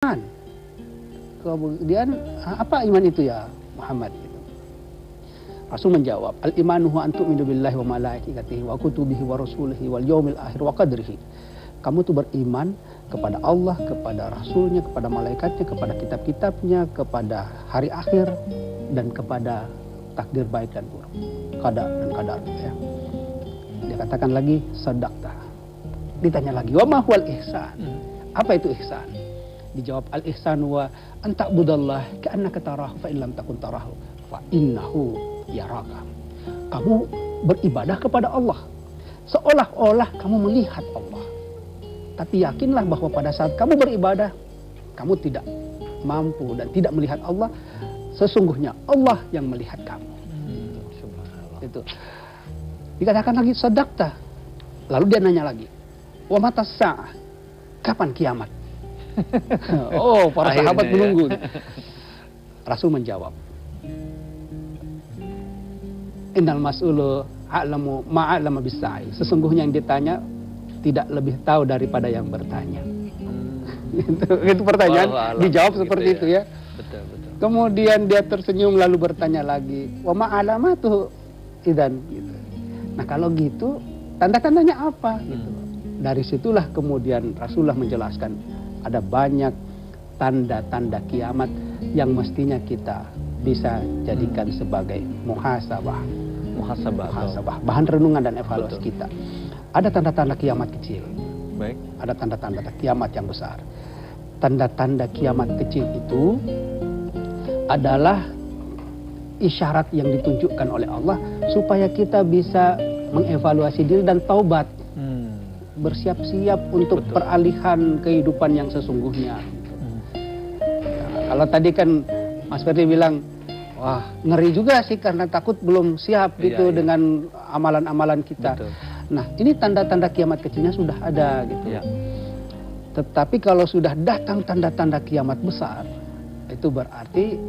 beriman. Kemudian apa iman itu ya Muhammad? Gitu. Rasul menjawab, al-imanu huwa an tu'minu billahi wa malaikatihi wa kutubihi wa rasulihi wal yaumil akhir wa qadrihi. Kamu tuh beriman kepada Allah, kepada Rasulnya, kepada malaikatnya, kepada kitab-kitabnya, kepada hari akhir, dan kepada takdir baik dan buruk, qada dan qadar. Ya. Dia katakan lagi, sadaqta. Ditanya lagi, wa ma huwal ihsan? Apa itu ihsan? Dijawab, al-ihsan wa an ta'budallah ka'annaka tarahu fa in lam takun tarahu fa innahu yaraka. Kamu beribadah kepada Allah seolah-olah kamu melihat Allah. Tapi yakinlah bahwa pada saat kamu beribadah, kamu tidak mampu dan tidak melihat Allah. Sesungguhnya Allah yang melihat kamu. Itu. Dikatakan lagi sadaqta. Lalu dia nanya lagi, wa mata sa'ah? Kapan kiamat? Oh, para sahabat menunggu. Rasul menjawab, innal mas'ulu a'lamu ma'alama bis-sa'i. Sesungguhnya yang ditanya tidak lebih tahu daripada yang bertanya. Itu pertanyaan dijawab gitu seperti ya. Itu ya. Betul. Kemudian dia tersenyum lalu bertanya lagi, wa ma'alamatu idan gitu. Nah, kalau gitu tanda-tandanya apa gitu. Dari situlah kemudian Rasulullah menjelaskan ada banyak tanda-tanda kiamat yang mestinya kita bisa jadikan sebagai muhasabah, bahan renungan dan evaluasi kita. Ada tanda-tanda kiamat kecil. Baik. Ada tanda-tanda kiamat yang besar. Tanda-tanda kiamat kecil itu adalah isyarat yang ditunjukkan oleh Allah supaya kita bisa mengevaluasi diri dan taubat. Bersiap-siap untuk peralihan kehidupan yang sesungguhnya. Kalau tadi kan Mas Ferdi bilang, wah ngeri juga sih karena takut belum siap gitu dengan amalan-amalan kita. Betul. Nah, ini tanda-tanda kiamat kecilnya sudah ada gitu. Ya. Tetapi kalau sudah datang tanda-tanda kiamat besar, itu berarti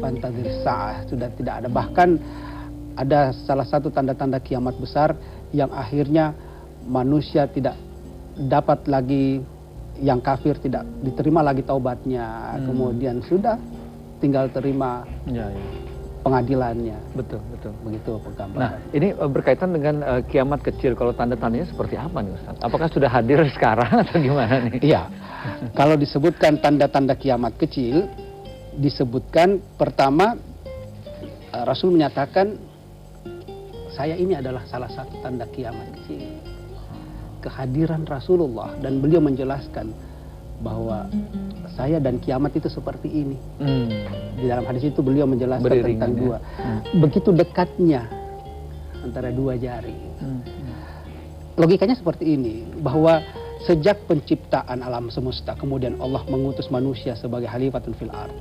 fantazir sa'ah sudah tidak ada. Bahkan ada salah satu tanda-tanda kiamat besar yang akhirnya manusia tidak dapat lagi, yang kafir tidak diterima lagi taubatnya. Kemudian sudah tinggal terima pengadilannya. Betul. Begitu penggambaran. Nah, ini berkaitan dengan kiamat kecil. Kalau tanda-tandanya seperti apa nih Ustaz? Apakah sudah hadir sekarang atau gimana nih? Iya. Kalau disebutkan tanda-tanda kiamat kecil, disebutkan pertama Rasul menyatakan saya ini adalah salah satu tanda kiamat kecil. Kehadiran Rasulullah, dan beliau menjelaskan bahwa saya dan kiamat itu seperti ini. Di dalam hadis itu beliau menjelaskan tentang dua. Begitu dekatnya antara dua jari. Logikanya seperti ini, bahwa sejak penciptaan alam semesta, kemudian Allah mengutus manusia sebagai khalifatun fil ard.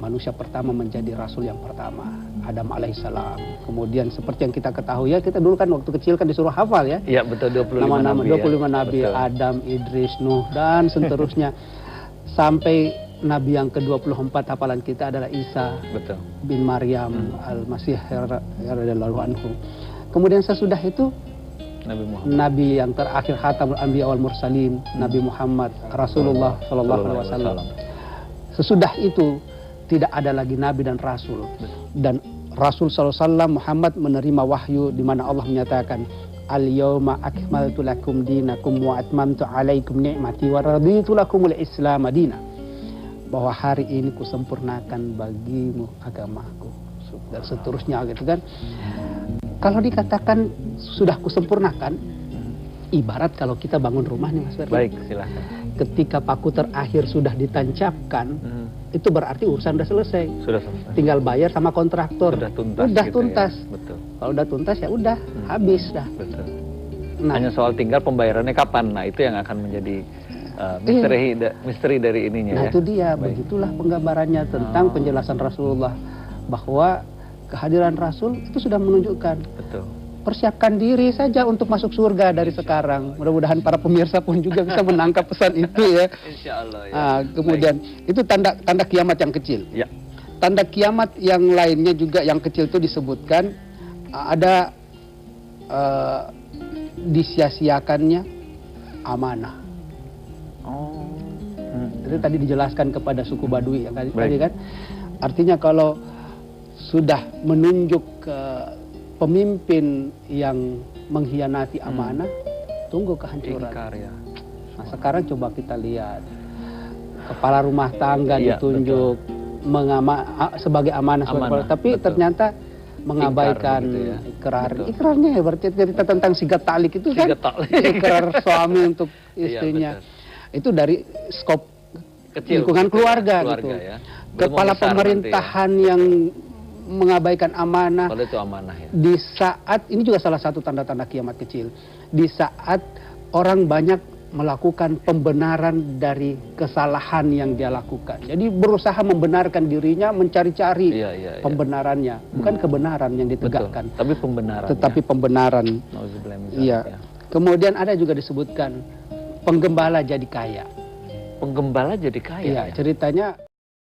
Manusia pertama menjadi rasul yang pertama, Adam alaihissalam. Kemudian seperti yang kita ketahui ya, kita dulu kan waktu kecil kan disuruh hafal ya. Iya betul, 25 nama-nama nabi. 25 nabi, betul. Adam, Idris, Nuh dan seterusnya. Sampai nabi yang ke-24 hafalan kita adalah Isa bin Maryam al-Masih radhiyallahu anhu. Kemudian sesudah itu Nabi yang terakhir Khatamul Anbiya wal Mursalin, Nabi Muhammad Rasulullah sallallahu alaihi wasallam. Sesudah itu tidak ada lagi nabi dan rasul. Dan Rasul sallallahu alaihi wasallam Muhammad menerima wahyu di mana Allah menyatakan, al-yauma akmaltu lakum dinakum wa atmamtu alaikum ni'mati wa raditu lakumul Islam madina. Bahwa hari ini kusempurnakan bagimu agamaku dan seterusnya gitu kan. Kalau dikatakan sudah kusempurnakan, ibarat kalau kita bangun rumah nih Mas Ferdi. Baik, silakan. Ketika paku terakhir sudah ditancapkan, itu berarti urusan sudah selesai. Sudah selesai. Tinggal bayar sama kontraktor. Sudah tuntas. Udah gitu tuntas. Ya. Betul. Kalau udah tuntas ya udah habis dah. Betul. Nah, hanya soal tinggal pembayarannya kapan. Nah, itu yang akan menjadi misteri dari ininya. Nah, ya. itu dia. Begitulah penggambarannya tentang penjelasan Rasulullah bahwa kehadiran Rasul itu sudah menunjukkan. Betul. Persiapkan diri saja untuk masuk surga dari sekarang. Mudah-mudahan para pemirsa pun juga bisa menangkap pesan itu ya. Insya Allah. Ya. Kemudian itu tanda kiamat yang kecil. Ya. Tanda kiamat yang lainnya juga yang kecil itu disebutkan ada disia-siakannya amanah. Itu tadi dijelaskan kepada suku Baduy yang tadi kan. Artinya kalau sudah menunjuk ke pemimpin yang mengkhianati amanah, tunggu kehancuran. Ya. Nah, sekarang coba kita lihat kepala rumah tangga ditunjuk sebagai amanah, tapi ternyata mengabaikan ikrarnya ya. Berarti cerita tentang sigat talik itu kan ikrar suami untuk istrinya. Itu dari skop kecil, lingkungan keluarga gitu. Ya. Kepala pemerintahan yang mengabaikan amanah. Kalau itu amanah ya. Di saat ini juga salah satu tanda-tanda kiamat kecil. Di saat orang banyak melakukan pembenaran dari kesalahan yang dia lakukan. Jadi berusaha membenarkan dirinya, mencari-cari pembenarannya, bukan kebenaran yang ditegakkan. Betul, tapi pembenaran. Tetapi pembenaran. Iya. Kemudian ada juga disebutkan penggembala jadi kaya. Penggembala jadi kaya. Iya, ya? ceritanya